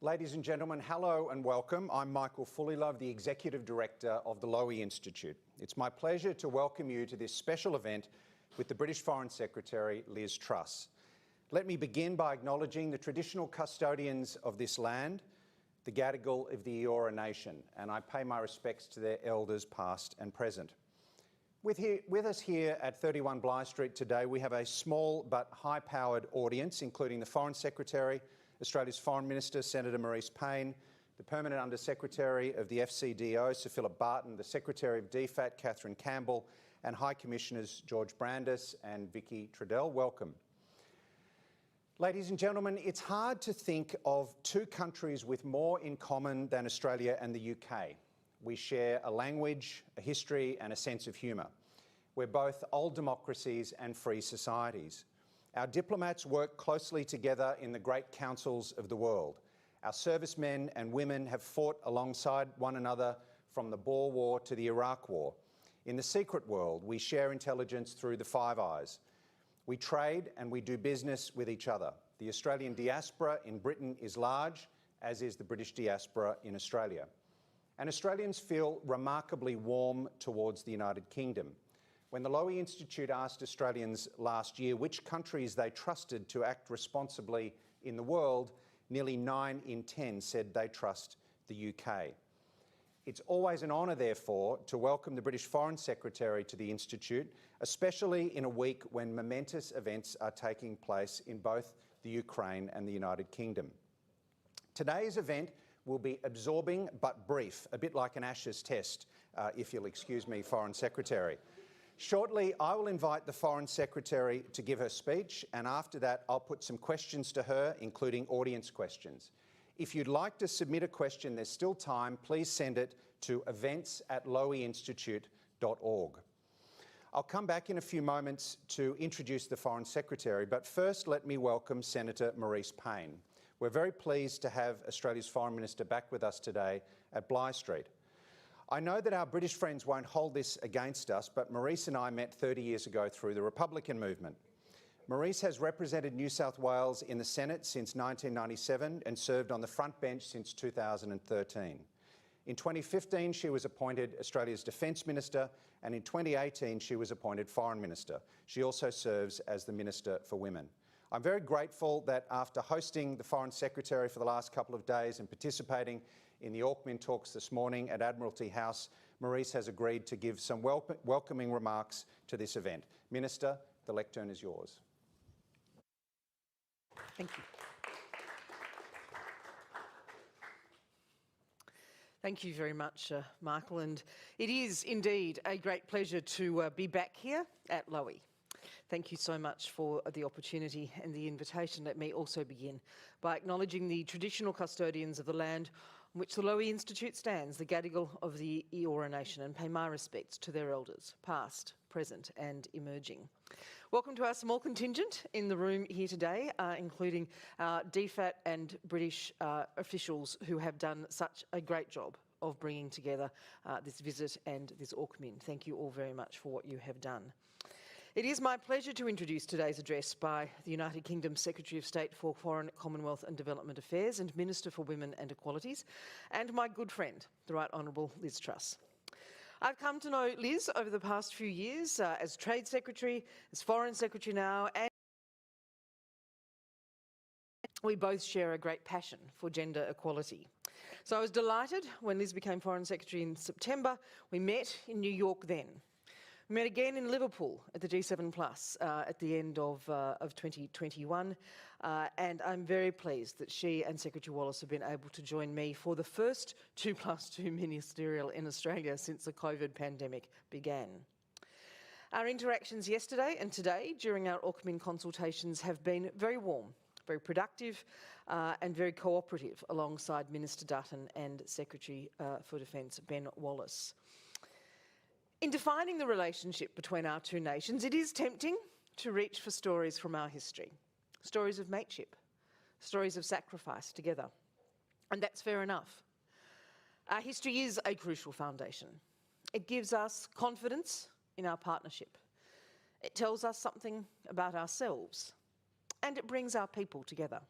Ladies and gentlemen, hello and welcome. I'm Michael Fullilove, the Executive Director of the Lowy Institute. It's my pleasure to welcome you to this special event with the British Foreign Secretary, Ms Truss. Let me begin by acknowledging the traditional custodians of this land, the Gadigal of the Eora Nation, and I pay my respects to their elders past and present. With us here at 31 Bligh Street today, we have a small but high-powered audience, including the Foreign Secretary, Australia's Foreign Minister, Senator Marise Payne, the Permanent Under-Secretary of the FCDO, Sir Philip Barton, the Secretary of DFAT, Catherine Campbell, and High Commissioners George Brandis and Vicky Trudell. Welcome. Ladies and gentlemen, it's hard to think of two countries with more in common than Australia and the UK. We share a language, a history and a sense of humour. We're both old democracies and free societies. Our diplomats work closely together in the great councils of the world. Our servicemen and women have fought alongside one another from the Boer War to the Iraq War. In the secret world, we share intelligence through the Five Eyes. We trade and we do business with each other. The Australian diaspora in Britain is large, as is the British diaspora in Australia. And Australians feel remarkably warm towards the United Kingdom. When the Lowy Institute asked Australians last year which countries they trusted to act responsibly in the world, nearly 9 in 10 said they trust the UK. It's always an honour, therefore, to welcome the British Foreign Secretary to the Institute, especially in a week when momentous events are taking place in both the Ukraine and the United Kingdom. Today's event will be absorbing but brief, a bit like an Ashes test, if you'll excuse me, Foreign Secretary. Shortly, I will invite the Foreign Secretary to give her speech, and after that, I'll put some questions to her, including audience questions. If you'd like to submit a question, there's still time. Please send it to events@loweyinstitute.org. I'll come back in a few moments to introduce the Foreign Secretary, but first let me welcome Senator Marise Payne. We're very pleased to have Australia's Foreign Minister back with us today at Bligh Street. I know that our British friends won't hold this against us, but Marise and I met 30 years ago through the Republican movement. Marise has represented New South Wales in the Senate since 1997 and served on the front bench since 2013. In 2015, she was appointed Australia's Defence Minister, and in 2018, she was appointed Foreign Minister. She also serves as the Minister for Women. I'm very grateful that after hosting the Foreign Secretary for the last couple of days and participating in the Auckland talks this morning at Admiralty House, Marise has agreed to give some welcoming remarks to this event. Minister, the lectern is yours. Thank you. Thank you very much, Michael, and it is indeed a great pleasure to be back here at Lowy. Thank you so much for the opportunity and the invitation. Let me also begin by acknowledging the traditional custodians of the land on which the Lowy Institute stands, the Gadigal of the Eora Nation, and pay my respects to their elders, past, present and emerging. Welcome to our small contingent in the room here today, including DFAT and British officials who have done such a great job of bringing together this visit and this AUKMIN. Thank you all very much for what you have done. It is my pleasure to introduce today's address by the United Kingdom Secretary of State for Foreign, Commonwealth and Development Affairs and Minister for Women and Equalities, and my good friend, the Right Honourable Ms Truss. I've come to know Liz over the past few years as Trade Secretary, as Foreign Secretary now, and we both share a great passion for gender equality. So I was delighted when Liz became Foreign Secretary in September. We met in New York then. We met again in Liverpool at the G7+ at the end of 2021, and I'm very pleased that she and Secretary Wallace have been able to join me for the first 2+2 ministerial in Australia since the COVID pandemic began. Our interactions yesterday and today during our AUKMIN consultations have been very warm, very productive and very cooperative alongside Minister Dutton and Secretary for Defence Ben Wallace. In defining the relationship between our two nations, it is tempting to reach for stories from our history, stories of mateship, stories of sacrifice together, and that's fair enough. Our history is a crucial foundation. It gives us confidence in our partnership. It tells us something about ourselves, and it brings our people together.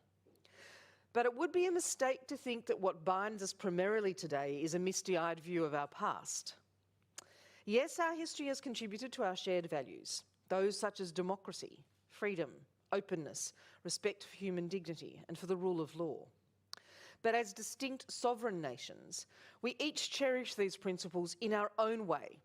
But it would be a mistake to think that what binds us primarily today is a misty-eyed view of our past. Yes, our history has contributed to our shared values, those such as democracy, freedom, openness, respect for human dignity, and for the rule of law. But as distinct sovereign nations, we each cherish these principles in our own way,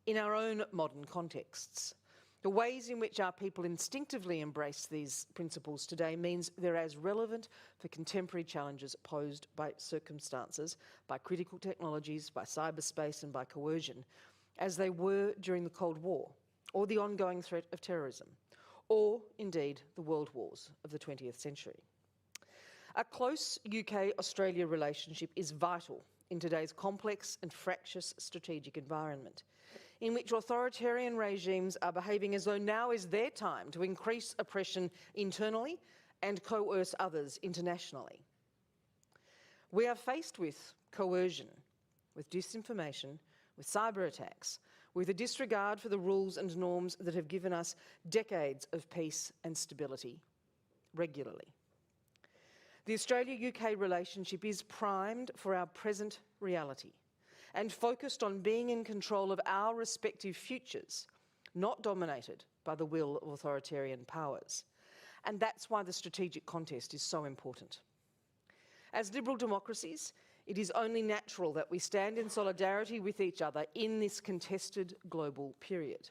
in our own modern contexts. The ways in which our people instinctively embrace these principles today means they're as relevant for contemporary challenges posed by circumstances, by critical technologies, by cyberspace and by coercion, as they were during the Cold War, or the ongoing threat of terrorism, or indeed the world wars of the 20th century. A close UK-Australia relationship is vital in today's complex and fractious strategic environment, in which authoritarian regimes are behaving as though now is their time to increase oppression internally and coerce others internationally. We are faced with coercion, with disinformation, with cyber attacks, with a disregard for the rules and norms that have given us decades of peace and stability regularly. The Australia-UK relationship is primed for our present reality and focused on being in control of our respective futures, not dominated by the will of authoritarian powers. And that's why the strategic contest is so important. As liberal democracies, it is only natural that we stand in solidarity with each other in this contested global period.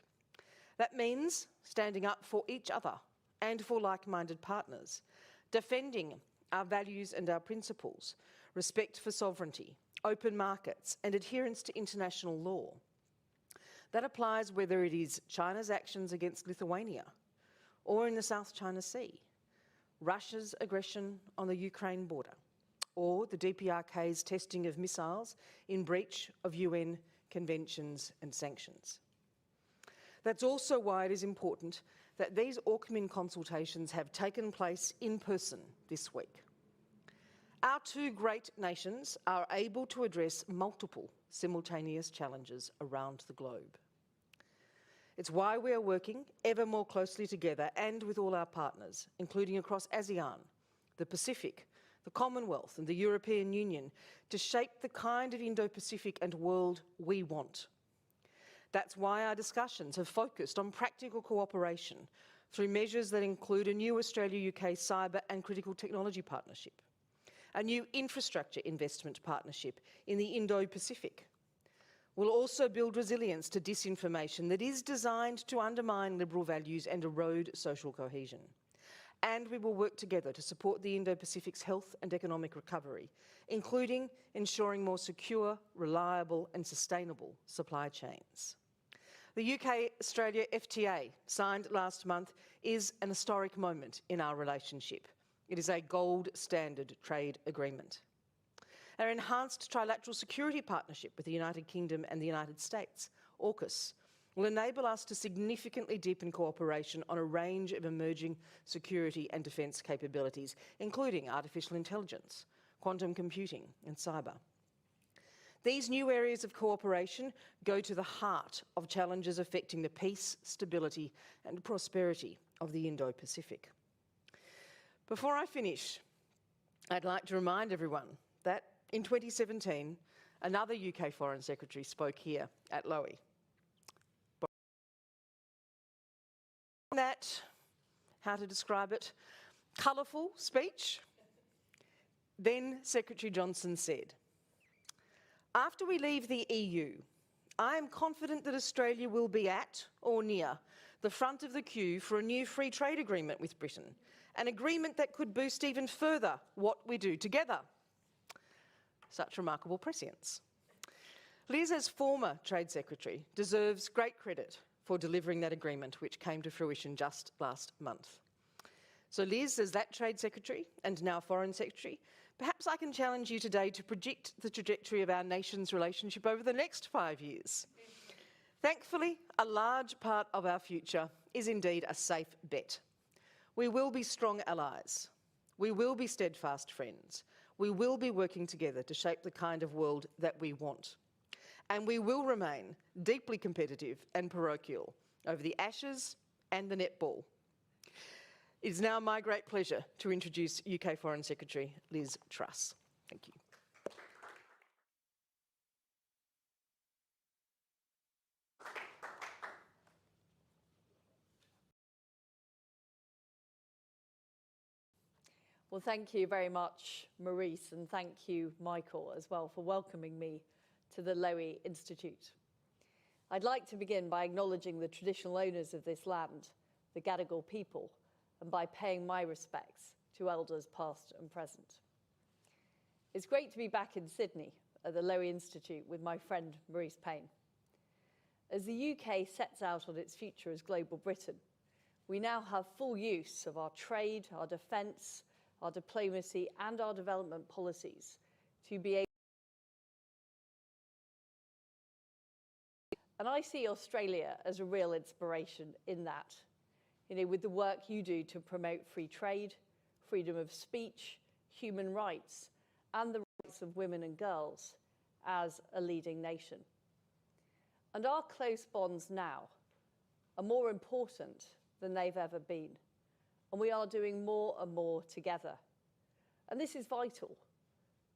That means standing up for each other and for like-minded partners, defending our values and our principles, respect for sovereignty, open markets and adherence to international law. That applies whether it is China's actions against Lithuania or in the South China Sea, Russia's aggression on the Ukraine border, or the DPRK's testing of missiles in breach of UN conventions and sanctions. That's also why it is important that these AUKMIN consultations have taken place in person this week. Our two great nations are able to address multiple simultaneous challenges around the globe. It's why we are working ever more closely together and with all our partners, including across ASEAN, the Pacific, the Commonwealth and the European Union, to shape the kind of Indo-Pacific and world we want. That's why our discussions have focused on practical cooperation through measures that include a new Australia-UK cyber and critical technology partnership, a new infrastructure investment partnership in the Indo-Pacific. We'll also build resilience to disinformation that is designed to undermine liberal values and erode social cohesion. And we will work together to support the Indo-Pacific's health and economic recovery, including ensuring more secure, reliable and sustainable supply chains. The UK-Australia FTA, signed last month, is an historic moment in our relationship. It is a gold standard trade agreement. Our enhanced trilateral security partnership with the United Kingdom and the United States, AUKUS, will enable us to significantly deepen cooperation on a range of emerging security and defence capabilities, including artificial intelligence, quantum computing and cyber. These new areas of cooperation go to the heart of challenges affecting the peace, stability and prosperity of the Indo-Pacific. Before I finish, I'd like to remind everyone that in 2017, another UK Foreign Secretary spoke here at Lowy. That, how to describe it, colourful speech, then Secretary Johnson said, "After we leave the EU, I am confident that Australia will be at or near the front of the queue for a new free trade agreement with Britain, an agreement that could boost even further what we do together." Such remarkable prescience. Liz, as former Trade Secretary, deserves great credit for delivering that agreement, which came to fruition just last month. So Liz, as that Trade Secretary and now Foreign Secretary, perhaps I can challenge you today to predict the trajectory of our nation's relationship over the next 5 years. Thankfully, a large part of our future is indeed a safe bet. We will be strong allies. We will be steadfast friends. We will be working together to shape the kind of world that we want. And we will remain deeply competitive and parochial over the Ashes and the netball. It is now my great pleasure to introduce UK Foreign Secretary Ms Truss. Thank you. Well, thank you very much, Marise, and thank you, Michael, as well, for welcoming me to the Lowy Institute. I'd like to begin by acknowledging the traditional owners of this land, the Gadigal people, and by paying my respects to elders past and present. It's great to be back in Sydney at the Lowy Institute with my friend Marise Payne. As the UK sets out on its future as global Britain, we now have full use of our trade, our defence, our diplomacy and our development policies to be able. And I see Australia as a real inspiration in that, with the work you do to promote free trade, freedom of speech, human rights, and the rights of women and girls as a leading nation. And our close bonds now are more important than they've ever been. And we are doing more and more together. And this is vital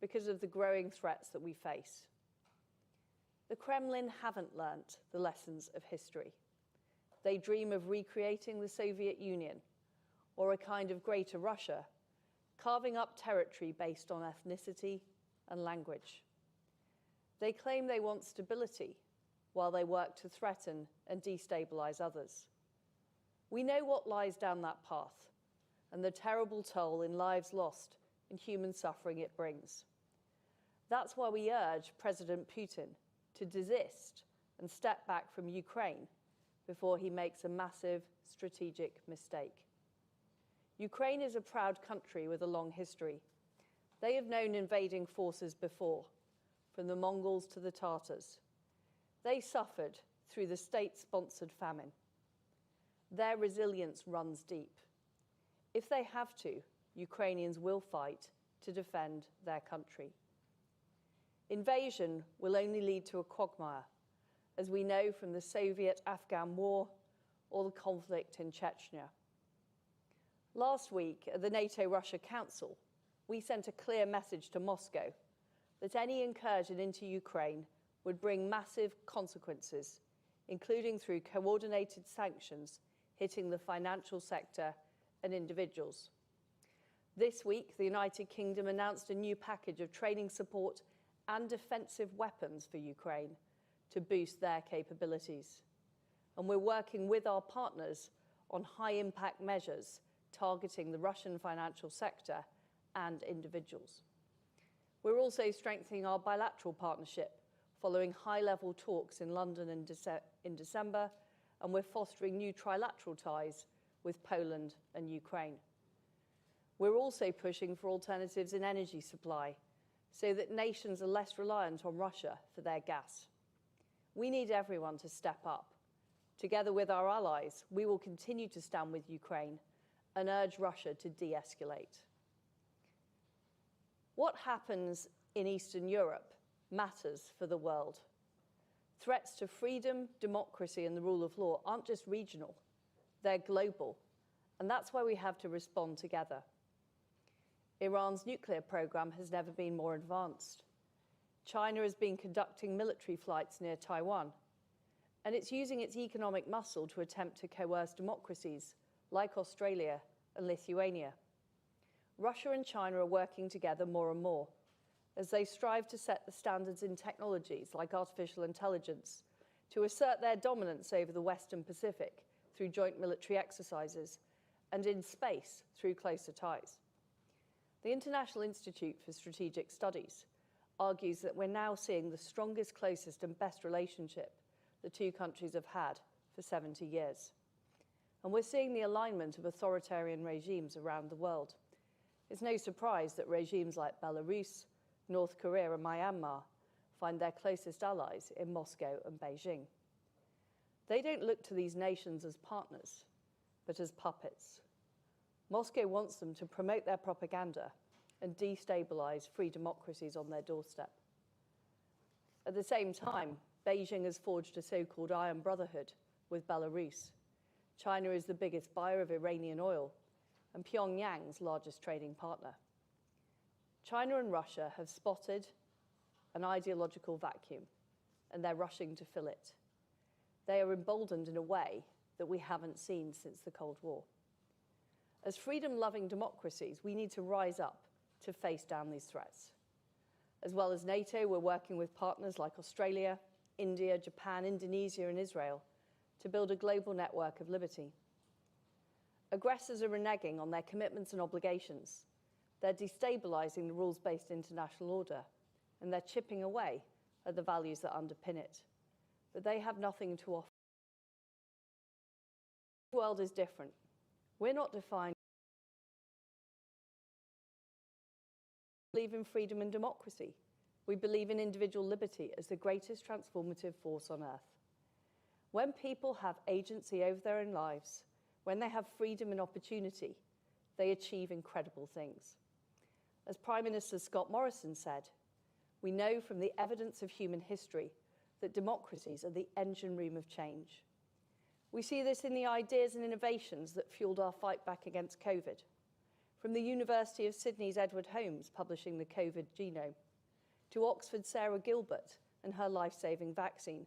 because of the growing threats that we face. The Kremlin haven't learnt the lessons of history. They dream of recreating the Soviet Union or a kind of greater Russia, carving up territory based on ethnicity and language. They claim they want stability while they work to threaten and destabilise others. We know what lies down that path and the terrible toll in lives lost and human suffering it brings. That's why we urge President Putin to desist and step back from Ukraine before he makes a massive strategic mistake. Ukraine is a proud country with a long history. They have known invading forces before, from the Mongols to the Tatars. They suffered through the state-sponsored famine. Their resilience runs deep. If they have to, Ukrainians will fight to defend their country. Invasion will only lead to a quagmire, as we know from the Soviet-Afghan War or the conflict in Chechnya. Last week at the NATO-Russia Council, we sent a clear message to Moscow that any incursion into Ukraine would bring massive consequences, including through coordinated sanctions hitting the financial sector and individuals. This week, the United Kingdom announced a new package of training support and defensive weapons for Ukraine to boost their capabilities. And we're working with our partners on high-impact measures targeting the Russian financial sector and individuals. We're also strengthening our bilateral partnership following high-level talks in London in December, and we're fostering new trilateral ties with Poland and Ukraine. We're also pushing for alternatives in energy supply so that nations are less reliant on Russia for their gas. We need everyone to step up. Together with our allies, we will continue to stand with Ukraine and urge Russia to de-escalate. What happens in Eastern Europe matters for the world. Threats to freedom, democracy, and the rule of law aren't just regional, they're global, and that's why we have to respond together. Iran's nuclear program has never been more advanced. China has been conducting military flights near Taiwan, and it's using its economic muscle to attempt to coerce democracies like Australia and Lithuania. Russia and China are working together more and more as they strive to set the standards in technologies like artificial intelligence, to assert their dominance over the Western Pacific through joint military exercises, and in space through closer ties. The International Institute for Strategic Studies argues that we're now seeing the strongest, closest, and best relationship the two countries have had for 70 years. And we're seeing the alignment of authoritarian regimes around the world. It's no surprise that regimes like Belarus, North Korea, and Myanmar find their closest allies in Moscow and Beijing. They don't look to these nations as partners, but as puppets. Moscow wants them to promote their propaganda and destabilize free democracies on their doorstep. At the same time, Beijing has forged a so-called Iron Brotherhood with Belarus. China is the biggest buyer of Iranian oil, and Pyongyang's largest trading partner. China and Russia have spotted an ideological vacuum, and they're rushing to fill it. They are emboldened in a way that we haven't seen since the Cold War. As freedom-loving democracies, we need to rise up to face down these threats. As well as NATO, we're working with partners like Australia, India, Japan, Indonesia, and Israel to build a global network of liberty. Aggressors are reneging on their commitments and obligations. They're destabilizing the rules-based international order, and they're chipping away at the values that underpin it. But they have nothing to offer. The world is different. We're not defined. We believe in freedom and democracy. We believe in individual liberty as the greatest transformative force on earth. When people have agency over their own lives, when they have freedom and opportunity, they achieve incredible things. As Prime Minister Scott Morrison said, we know from the evidence of human history that democracies are the engine room of change. We see this in the ideas and innovations that fueled our fight back against COVID. From the University of Sydney's Edward Holmes publishing the COVID genome, to Oxford's Sarah Gilbert and her life-saving vaccine,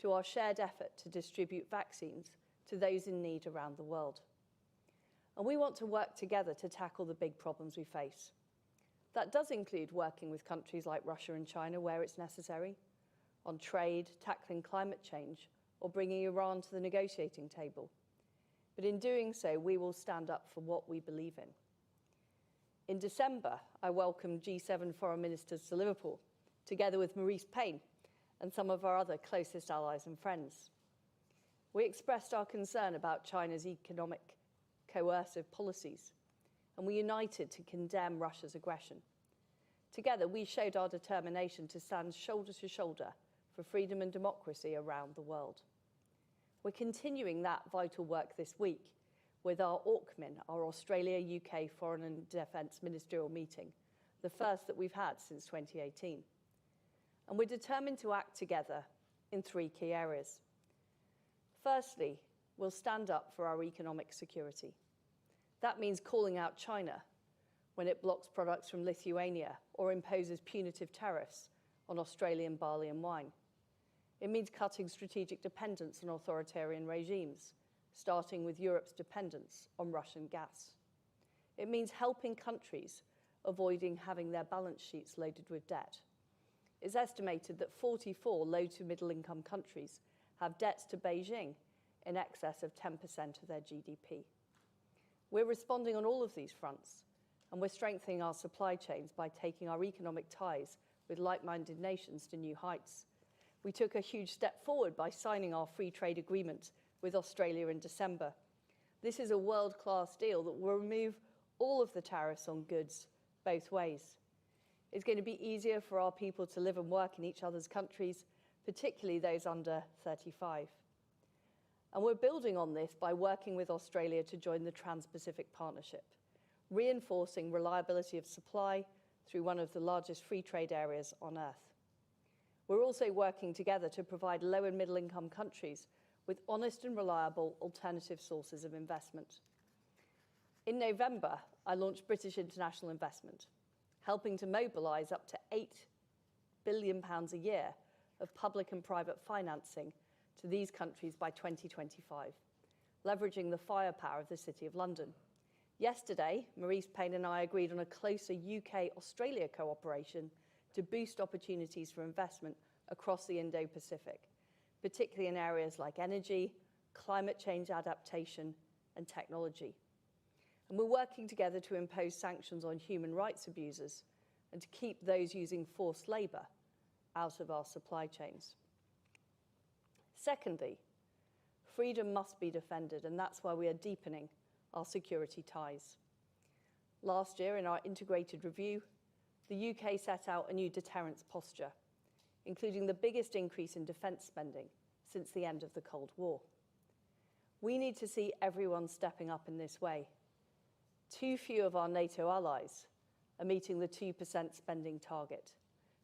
to our shared effort to distribute vaccines to those in need around the world. And we want to work together to tackle the big problems we face. That does include working with countries like Russia and China where it's necessary, on trade, tackling climate change, or bringing Iran to the negotiating table. But in doing so, we will stand up for what we believe in. In December, I welcomed G7 foreign ministers to Liverpool, together with Marise Payne and some of our other closest allies and friends. We expressed our concern about China's economic coercive policies, and we united to condemn Russia's aggression. Together, we showed our determination to stand shoulder to shoulder for freedom and democracy around the world. We're continuing that vital work this week with our AUKMIN, our Australia-UK Foreign and Defence Ministerial meeting, the first that we've had since 2018. And we're determined to act together in three key areas. Firstly, we'll stand up for our economic security. That means calling out China when it blocks products from Lithuania or imposes punitive tariffs on Australian barley and wine. It means cutting strategic dependence on authoritarian regimes, starting with Europe's dependence on Russian gas. It means helping countries avoiding having their balance sheets loaded with debt. It's estimated that 44 low to middle income countries have debts to Beijing in excess of 10% of their GDP. We're responding on all of these fronts, and we're strengthening our supply chains by taking our economic ties with like-minded nations to new heights. We took a huge step forward by signing our free trade agreement with Australia in December. This is a world-class deal that will remove all of the tariffs on goods both ways. It's going to be easier for our people to live and work in each other's countries, particularly those under 35. And we're building on this by working with Australia to join the Trans-Pacific Partnership, reinforcing reliability of supply through one of the largest free trade areas on Earth. We're also working together to provide low and middle income countries with honest and reliable alternative sources of investment. In November, I launched British International Investment, helping to mobilise up to £8 billion a year of public and private financing to these countries by 2025, leveraging the firepower of the City of London. Yesterday, Marise Payne and I agreed on a closer UK-Australia cooperation to boost opportunities for investment across the Indo-Pacific, particularly in areas like energy, climate change adaptation, and technology. And we're working together to impose sanctions on human rights abusers and to keep those using forced labour out of our supply chains. Secondly, freedom must be defended, and that's why we are deepening our security ties. Last year, in our integrated review, the UK set out a new deterrence posture, including the biggest increase in defence spending since the end of the Cold War. We need to see everyone stepping up in this way. Too few of our NATO allies are meeting the 2% spending target.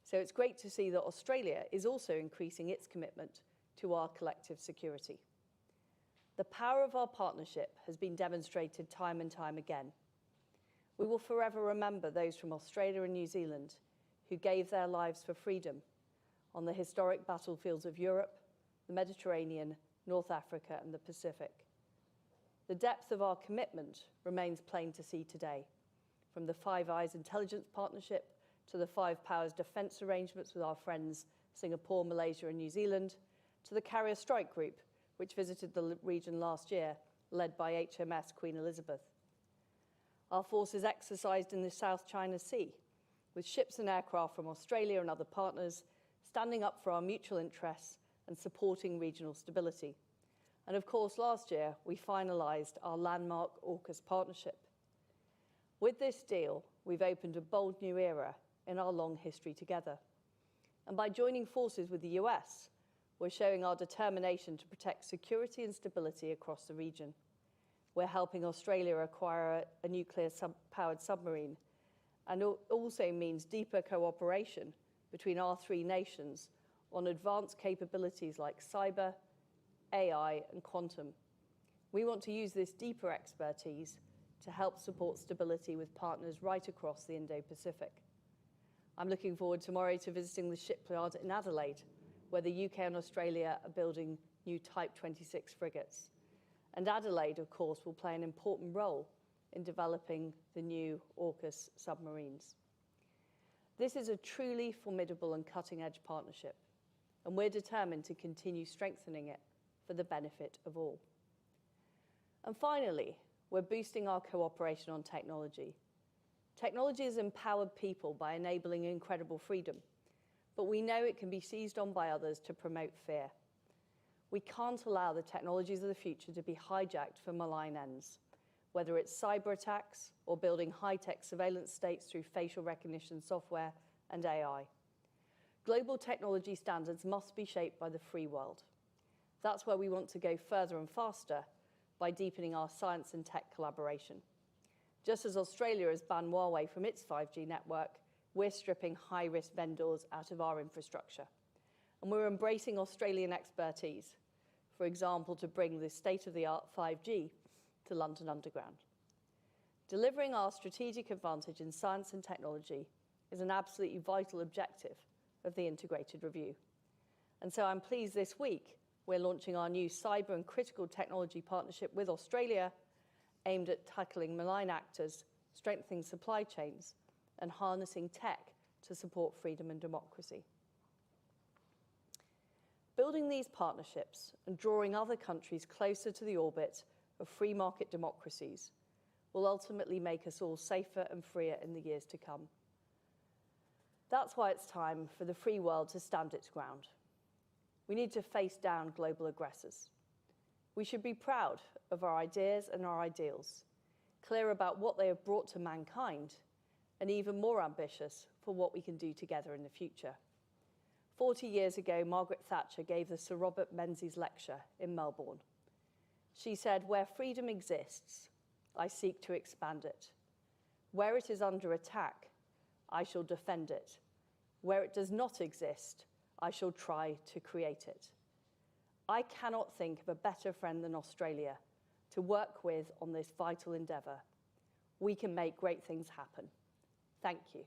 So it's great to see that Australia is also increasing its commitment to our collective security. The power of our partnership has been demonstrated time and time again. We will forever remember those from Australia and New Zealand who gave their lives for freedom on the historic battlefields of Europe, the Mediterranean, North Africa, and the Pacific. The depth of our commitment remains plain to see today, from the Five Eyes intelligence partnership to the Five Powers defence arrangements with our friends Singapore, Malaysia, and New Zealand, to the Carrier Strike Group, which visited the region last year, led by HMS Queen Elizabeth. Our forces exercised in the South China Sea, with ships and aircraft from Australia and other partners standing up for our mutual interests and supporting regional stability. And of course, last year, we finalised our landmark AUKUS partnership. With this deal, we've opened a bold new era in our long history together. And by joining forces with the US, we're showing our determination to protect security and stability across the region. We're helping Australia acquire a nuclear-powered submarine, and it also means deeper cooperation between our three nations on advanced capabilities like cyber, AI, and quantum. We want to use this deeper expertise to help support stability with partners right across the Indo-Pacific. I'm looking forward tomorrow to visiting the shipyard in Adelaide, where the UK and Australia are building new Type 26 frigates. And Adelaide, of course, will play an important role in developing the new AUKUS submarines. This is a truly formidable and cutting-edge partnership, and we're determined to continue strengthening it for the benefit of all. And finally, we're boosting our cooperation on technology. Technology has empowered people by enabling incredible freedom, but we know it can be seized on by others to promote fear. We can't allow the technologies of the future to be hijacked for malign ends, whether it's cyber attacks or building high-tech surveillance states through facial recognition software and AI. Global technology standards must be shaped by the free world. That's where we want to go further and faster by deepening our science and tech collaboration. Just as Australia has banned Huawei from its 5G network, we're stripping high-risk vendors out of our infrastructure. And we're embracing Australian expertise, for example, to bring the state-of-the-art 5G to London Underground. Delivering our strategic advantage in science and technology is an absolutely vital objective of the integrated review. And so I'm pleased this week we're launching our new cyber and critical technology partnership with Australia, aimed at tackling malign actors, strengthening supply chains, and harnessing tech to support freedom and democracy. Building these partnerships and drawing other countries closer to the orbit of free market democracies will ultimately make us all safer and freer in the years to come. That's why it's time for the free world to stand its ground. We need to face down global aggressors. We should be proud of our ideas and our ideals, clear about what they have brought to mankind, and even more ambitious for what we can do together in the future. 40 years ago, Margaret Thatcher gave the Sir Robert Menzies lecture in Melbourne. She said, "Where freedom exists, I seek to expand it. Where it is under attack, I shall defend it. Where it does not exist, I shall try to create it." I cannot think of a better friend than Australia to work with on this vital endeavour. We can make great things happen. Thank you.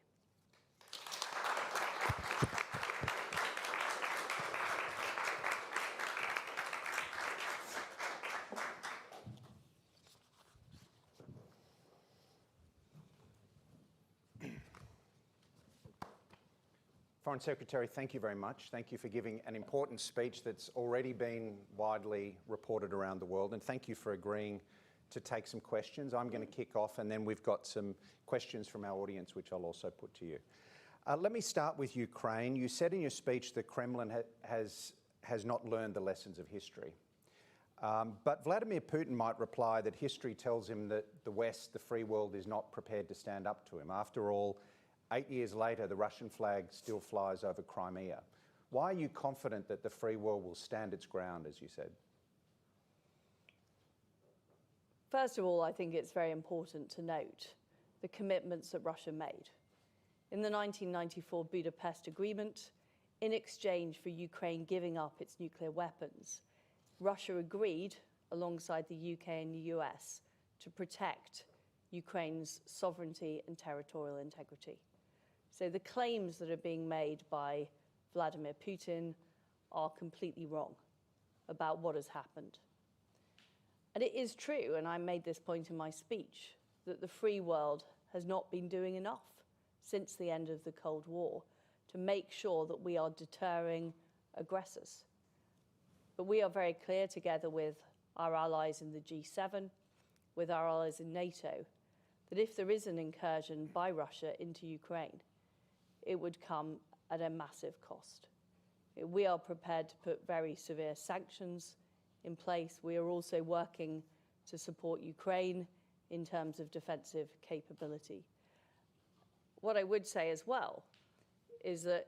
Foreign Secretary, thank you very much. Thank you for giving an important speech that's already been widely reported around the world, and thank you for agreeing to take some questions. I'm going to kick off, and then we've got some questions from our audience, which I'll also put to you. Let me start with Ukraine. You said in your speech the Kremlin has not learned the lessons of history. But Vladimir Putin might reply that history tells him that the West, the free world, is not prepared to stand up to him. After all, 8 years later, the Russian flag still flies over Crimea. Why are you confident that the free world will stand its ground, as you said? First of all, I think it's very important to note the commitments that Russia made. In the 1994 Budapest Agreement, in exchange for Ukraine giving up its nuclear weapons, Russia agreed alongside the UK and the US to protect Ukraine's sovereignty and territorial integrity. So the claims that are being made by Vladimir Putin are completely wrong about what has happened. And it is true, and I made this point in my speech, that the free world has not been doing enough since the end of the Cold War to make sure that we are deterring aggressors. But we are very clear, together with our allies in the G7, with our allies in NATO, that if there is an incursion by Russia into Ukraine, it would come at a massive cost. We are prepared to put very severe sanctions in place. We are also working to support Ukraine in terms of defensive capability. What I would say as well is that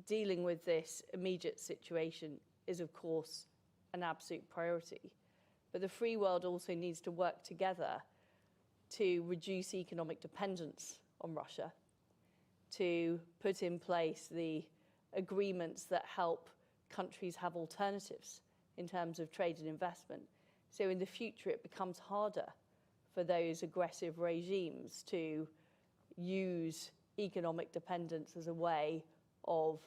dealing with this immediate situation is, of course, an absolute priority. But the free world also needs to work together to reduce economic dependence on Russia, to put in place the agreements that help countries have alternatives in terms of trade and investment. So in the future, it becomes harder for those aggressive regimes to use economic dependence as a way of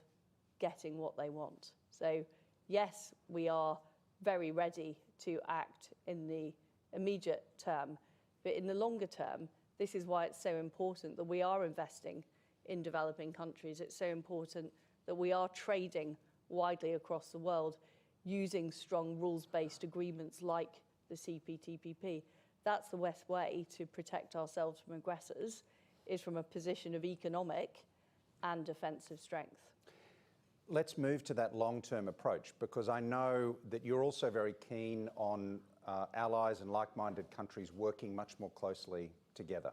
getting what they want. So yes, we are very ready to act in the immediate term, but in the longer term, this is why it's so important that we are investing in developing countries. It's so important that we are trading widely across the world using strong rules-based agreements like the CPTPP. That's the best way to protect ourselves from aggressors, is from a position of economic and defensive strength. Let's move to that long-term approach, because I know that you're also very keen on allies and like-minded countries working much more closely together,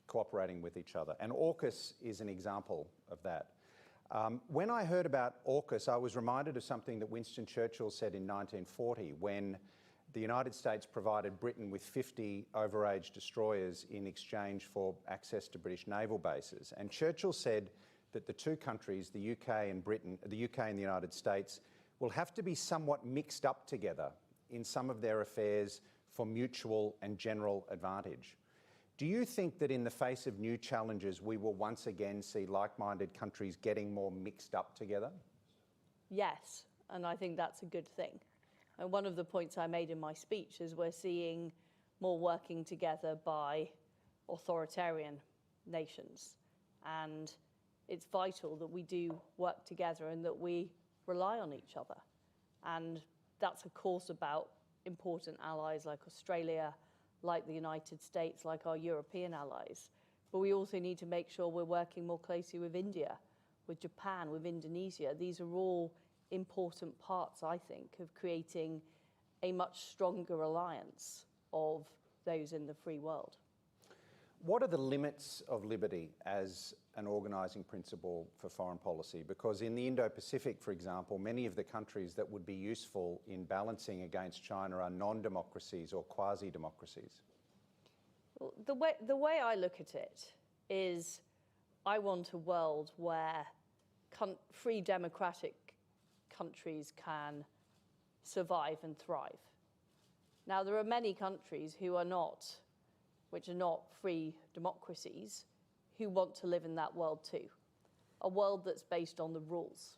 cooperating with each other. And AUKUS is an example of that. When I heard about AUKUS, I was reminded of something that Winston Churchill said in 1940, when the United States provided Britain with 50 overage destroyers in exchange for access to British naval bases. And Churchill said that the two countries, the UK and Britain, the UK and the United States, will have to be somewhat mixed up together in some of their affairs for mutual and general advantage. Do you think that in the face of new challenges, we will once again see like-minded countries getting more mixed up together? Yes, and I think that's a good thing. And one of the points I made in my speech is we're seeing more working together by authoritarian nations. And it's vital that we do work together and that we rely on each other. And that's, of course, about important allies like Australia, like the United States, like our European allies. But we also need to make sure we're working more closely with India, with Japan, with Indonesia. These are all important parts, I think, of creating a much stronger alliance of those in the free world. What are the limits of liberty as an organising principle for foreign policy? Because in the Indo-Pacific, for example, many of the countries that would be useful in balancing against China are non-democracies or quasi-democracies. Well, the way I look at it is I want a world where free democratic countries can survive and thrive. Now, there are many countries which are not free democracies, who want to live in that world too. A world that's based on the rules.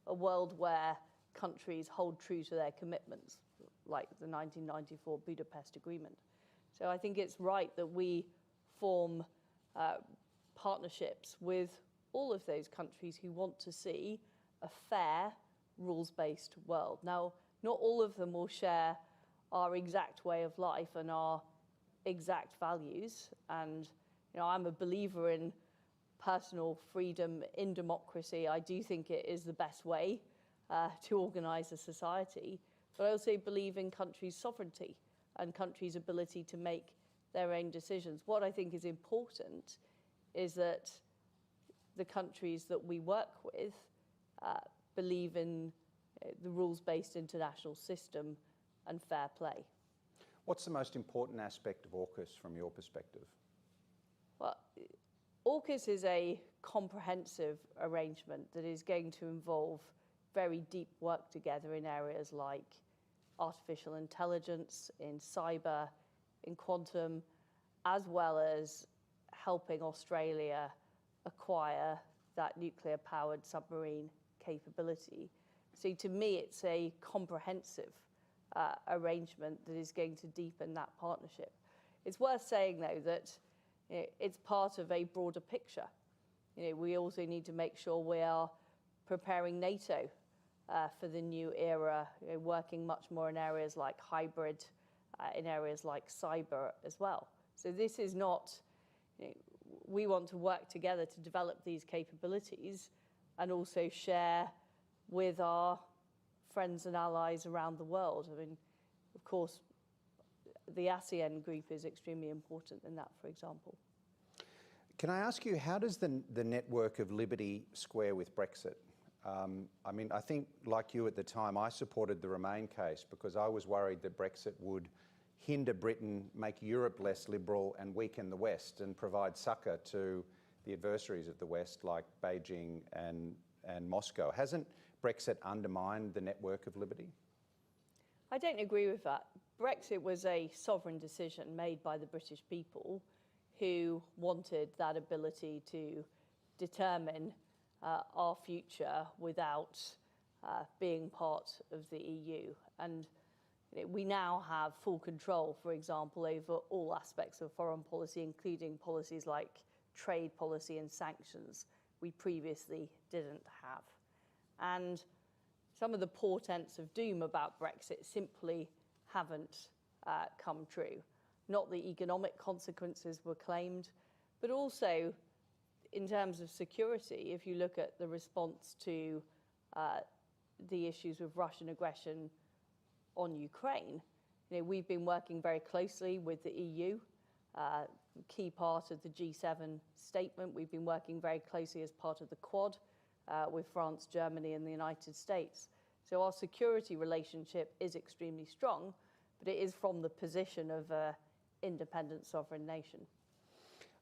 A world where countries hold true to their commitments, like the 1994 Budapest Agreement. So I think it's right that we form partnerships with all of those countries who want to see a fair, rules-based world. Now, not all of them will share our exact way of life and our exact values. And I'm a believer in personal freedom in democracy. I do think it is the best way to organise a society. But I also believe in countries' sovereignty and countries' ability to make their own decisions. What I think is important is that the countries that we work with believe in the rules-based international system and fair play. What's the most important aspect of AUKUS from your perspective? Well, AUKUS is a comprehensive arrangement that is going to involve very deep work together in areas like artificial intelligence, in cyber, in quantum, as well as helping Australia acquire that nuclear-powered submarine capability. So to me, it's a comprehensive arrangement that is going to deepen that partnership. It's worth saying, though, that it's part of a broader picture. We also need to make sure we are preparing NATO for the new era, working much more in areas like hybrid, in areas like cyber as well. So this is not, we want to work together to develop these capabilities and also share with our friends and allies around the world. I mean, of course, the ASEAN group is extremely important in that, for example. Can I ask you, how does the network of liberty square with Brexit? I mean, I think, like you at the time, I supported the Remain case because I was worried that Brexit would hinder Britain, make Europe less liberal and weaken the West and provide succour to the adversaries of the West like Beijing and Moscow. Hasn't Brexit undermined the network of liberty? I don't agree with that. Brexit was a sovereign decision made by the British people who wanted that ability to determine our future without being part of the EU. And we now have full control, for example, over all aspects of foreign policy, including policies like trade policy and sanctions we previously didn't have. And some of the portents of doom about Brexit simply haven't come true. Not the economic consequences were claimed, but also in terms of security, if you look at the response to the issues with Russian aggression on Ukraine, we've been working very closely with the EU, key part of the G7 statement. We've been working very closely as part of the Quad with France, Germany, and the United States. So our security relationship is extremely strong, but it is from the position of an independent sovereign nation.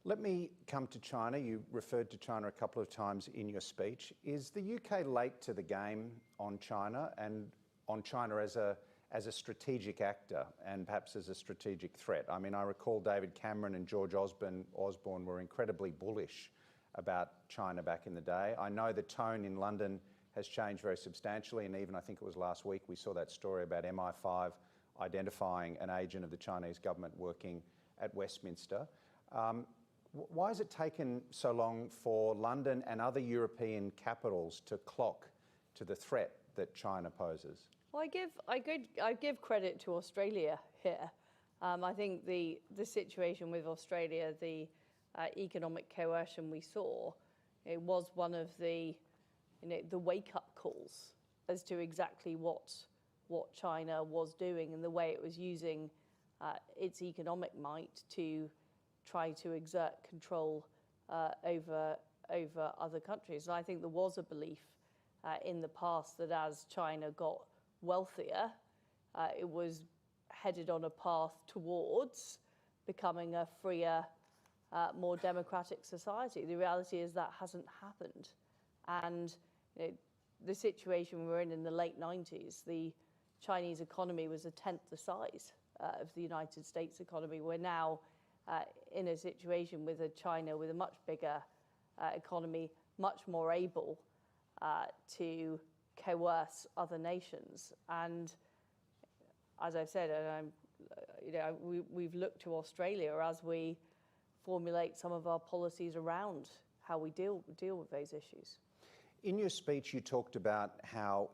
Let me come to China. You referred to China a couple of times in your speech. Is the UK late to the game on China and on China as a strategic actor and perhaps as a strategic threat? I mean, I recall David Cameron and George Osborne were incredibly bullish about China back in the day. I know the tone in London has changed very substantially, and even I think it was last week we saw that story about MI5 identifying an agent of the Chinese government working at Westminster. Why has it taken so long for London and other European capitals to clock to the threat that China poses? Well, I give credit to Australia here. I think the situation with Australia, the economic coercion we saw, it was one of the wake-up calls as to exactly what China was doing and the way it was using its economic might to try to exert control over other countries. And I think there was a belief in the past that as China got wealthier, it was headed on a path towards becoming a freer, more democratic society. The reality is that hasn't happened. And the situation we were in the late 90s, the Chinese economy was a tenth the size of the United States economy. We're now in a situation with China with a much bigger economy, much more able to coerce other nations. And as I've said, we've looked to Australia as we formulate some of our policies around how we deal with those issues. In your speech, you talked about how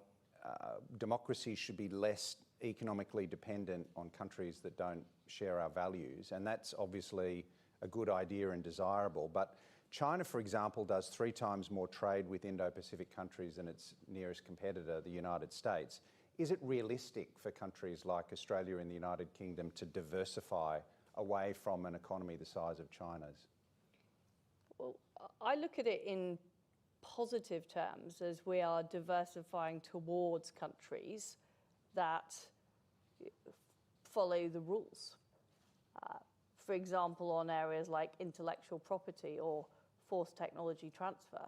democracies should be less economically dependent on countries that don't share our values, and that's obviously a good idea and desirable. But China, for example, does 3 times more trade with Indo-Pacific countries than its nearest competitor, the United States. Is it realistic for countries like Australia and the United Kingdom to diversify away from an economy the size of China's? Well, I look at it in positive terms as we are diversifying towards countries that follow the rules. For example, on areas like intellectual property or forced technology transfer.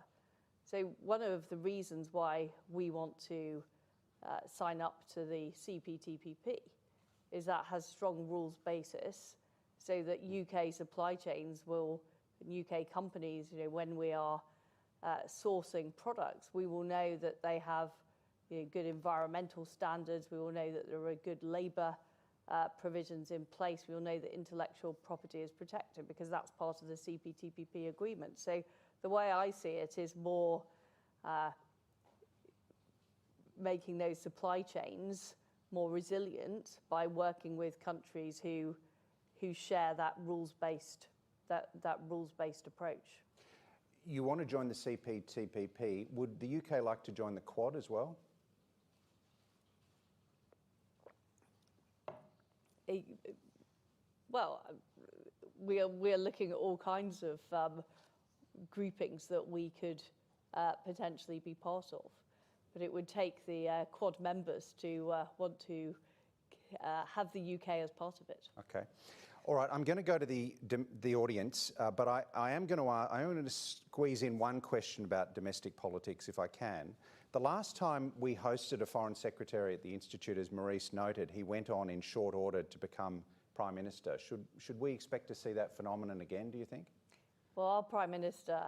So one of the reasons why we want to sign up to the CPTPP, is that has strong rules basis so that UK supply chains will, UK companies, when we are sourcing products, we will know that they have good environmental standards, we will know that there are good labour provisions in place, we will know that intellectual property is protected because that's part of the CPTPP agreement. So the way I see it is more making those supply chains more resilient by working with countries who share that rules-based approach. You want to join the CPTPP. Would the UK like to join the Quad as well? Well, we are looking at all kinds of groupings that we could potentially be part of. But it would take the Quad members to want to have the UK as part of it. Okay. All right, I'm going to go to the audience, but I am going to squeeze in one question about domestic politics, if I can. The last time we hosted a Foreign Secretary at the Institute, as Marise noted, he went on in short order to become Prime Minister. Should we expect to see that phenomenon again, do you think? Well, our Prime Minister,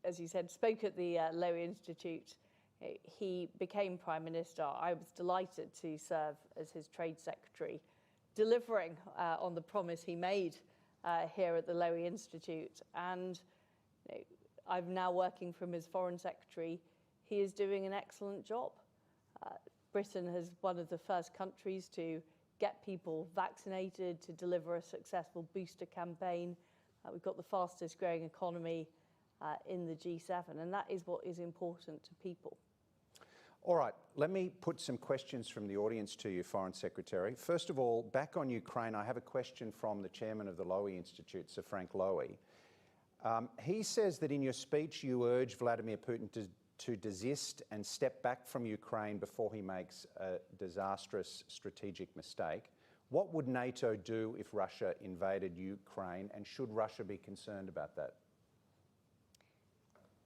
as you said, spoke at the Lowy Institute. He became Prime Minister. I was delighted to serve as his Trade Secretary, delivering on the promise he made here at the Lowy Institute. And I'm now working from his Foreign Secretary. He is doing an excellent job. Britain is one of the first countries to get people vaccinated, to deliver a successful booster campaign. We've got the fastest growing economy in the G7, and that is what is important to people. All right, let me put some questions from the audience to you, Foreign Secretary. First of all, back on Ukraine, I have a question from the chairman of the Lowy Institute, Sir Frank Lowy. He says that in your speech you urge Vladimir Putin to desist and step back from Ukraine before he makes a disastrous strategic mistake. What would NATO do if Russia invaded Ukraine, and should Russia be concerned about that?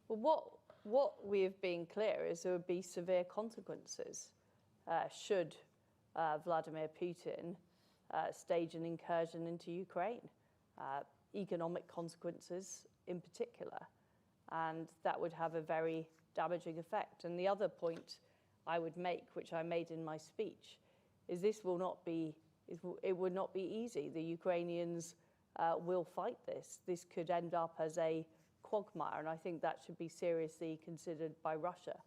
Well, what we have been clear is there would be severe consequences should Vladimir Putin stage an incursion into Ukraine, economic consequences in particular, and that would have a very damaging effect. And the other point I would make, which I made in my speech, is it would not be easy. The Ukrainians will fight this. This could end up as a quagmire, and I think that should be seriously considered by Russia.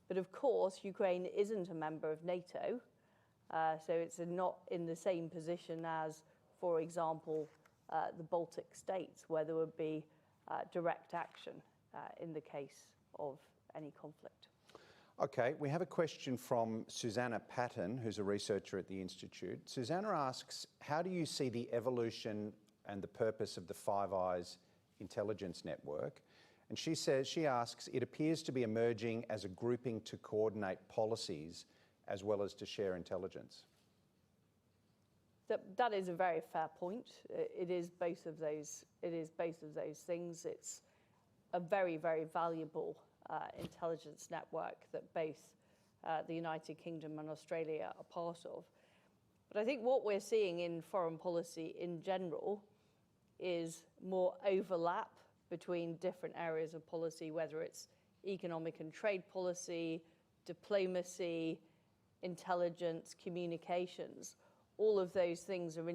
But of course, Ukraine isn't a member of NATO, so it's not in the same position as, for example, the Baltic states, where there would be direct action in the case of any conflict. Okay, we have a question from Susanna Patton, who's a researcher at the Institute. Susanna asks, how do you see the evolution and the purpose of the Five Eyes intelligence network? And she asks, it appears to be emerging as a grouping to coordinate policies as well as to share intelligence. That is a very fair point. It is both of those. It is both of those things. It's a very, very valuable intelligence network that both the United Kingdom and Australia are part of. But I think what we're seeing in foreign policy in general is more overlap between different areas of policy, whether it's economic and trade policy, diplomacy, intelligence, communications. All of those things are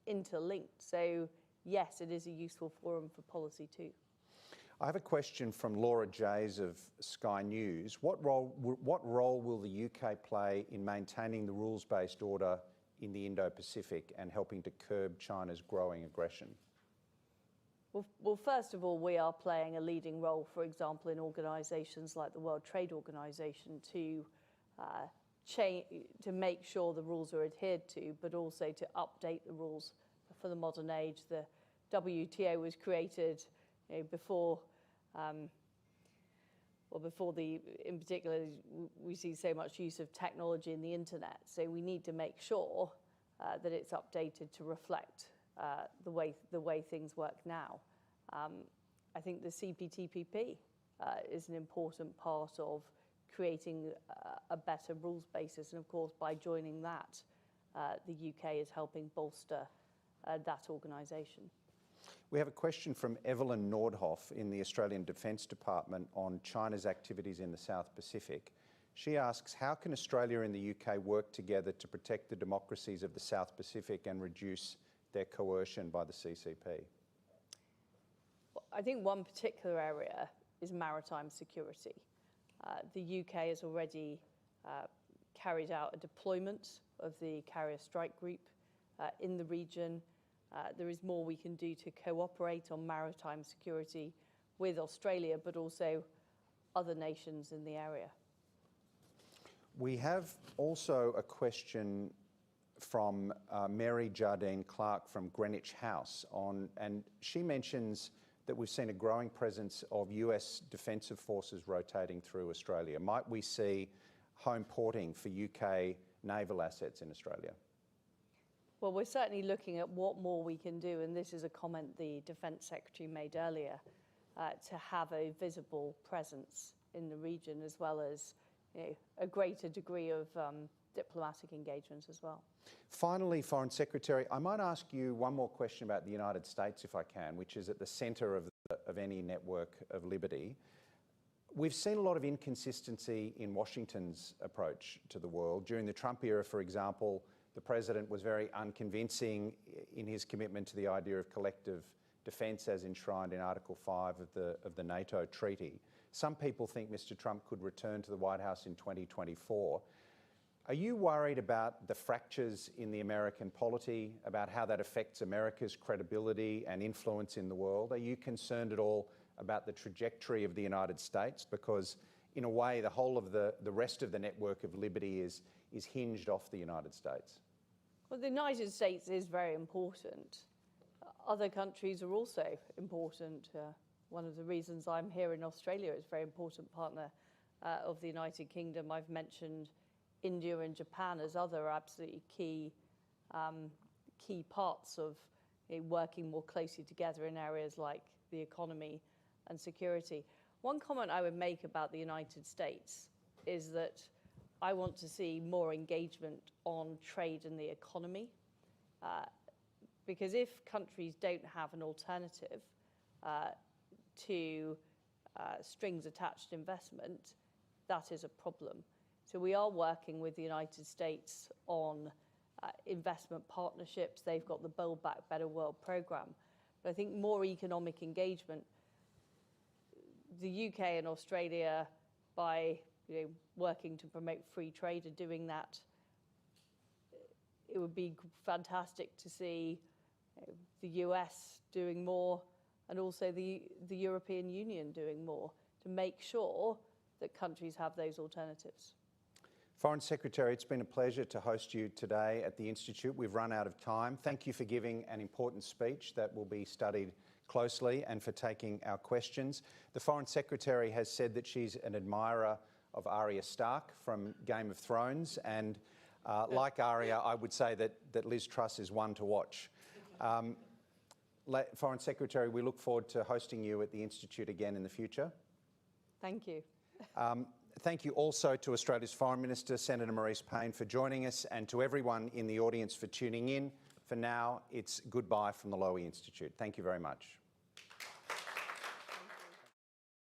interlinked. So yes, it is a useful forum for policy too. I have a question from Laura Jays of Sky News. What role will the UK play in maintaining the rules-based order in the Indo-Pacific and helping to curb China's growing aggression? Well, first of all, we are playing a leading role, for example, in organisations like the World Trade Organization to make sure the rules are adhered to, but also to update the rules for the modern age. The WTO was created before in particular, we see so much use of technology and the internet. So we need to make sure that it's updated to reflect the way things work now. I think the CPTPP is an important part of creating a better rules basis. And of course, by joining that, the UK is helping bolster that organisation. We have a question from Evelyn Nordhoff in the Australian Defence Department on China's activities in the South Pacific. She asks, how can Australia and the UK work together to protect the democracies of the South Pacific and reduce their coercion by the CCP? I think one particular area is maritime security. The UK has already carried out a deployment of the Carrier Strike Group in the region. There is more we can do to cooperate on maritime security with Australia, but also other nations in the area. We have also a question from Mary Jardine Clark from Greenwich House and she mentions that we've seen a growing presence of US defensive forces rotating through Australia. Might we see home porting for UK naval assets in Australia? Well, we're certainly looking at what more we can do, and this is a comment the Defence Secretary made earlier, to have a visible presence in the region, as well as a greater degree of diplomatic engagement as well. Finally, Foreign Secretary, I might ask you one more question about the United States, if I can, which is at the centre of any network of liberty. We've seen a lot of inconsistency in Washington's approach to the world. During the Trump era, for example, the President was very unconvincing in his commitment to the idea of collective defence as enshrined in Article 5 of the NATO treaty. Some people think Mr Trump could return to the White House in 2024. Are you worried about the fractures in the American polity, about how that affects America's credibility and influence in the world? Are you concerned at all about the trajectory of the United States? Because in a way, the whole of the rest of the network of liberty is hinged off the United States. Well, the United States is very important. Other countries are also important. One of the reasons I'm here in Australia is a very important partner of the United Kingdom. I've mentioned India and Japan as other absolutely key parts of working more closely together in areas like the economy and security. One comment I would make about the United States is that I want to see more engagement on trade and the economy, because if countries don't have an alternative to strings attached investment, that is a problem. So we are working with the United States on investment partnerships. They've got the Build Back Better World programme. But I think more economic engagement, the UK and Australia, by working to promote free trade, are doing that. It would be fantastic to see the US doing more, and also the European Union doing more to make sure that countries have those alternatives. Foreign Secretary, it's been a pleasure to host you today at the Institute. We've run out of time. Thank you for giving an important speech that will be studied closely and for taking our questions. The Foreign Secretary has said that she's an admirer of Arya Stark from Game of Thrones, and like Arya, I would say that Ms Truss is one to watch. Foreign Secretary, we look forward to hosting you at the Institute again in the future. Thank you. Thank you also to Australia's Foreign Minister, Senator Marise Payne, for joining us, and to everyone in the audience for tuning in. For now, it's goodbye from the Lowy Institute. Thank you very much.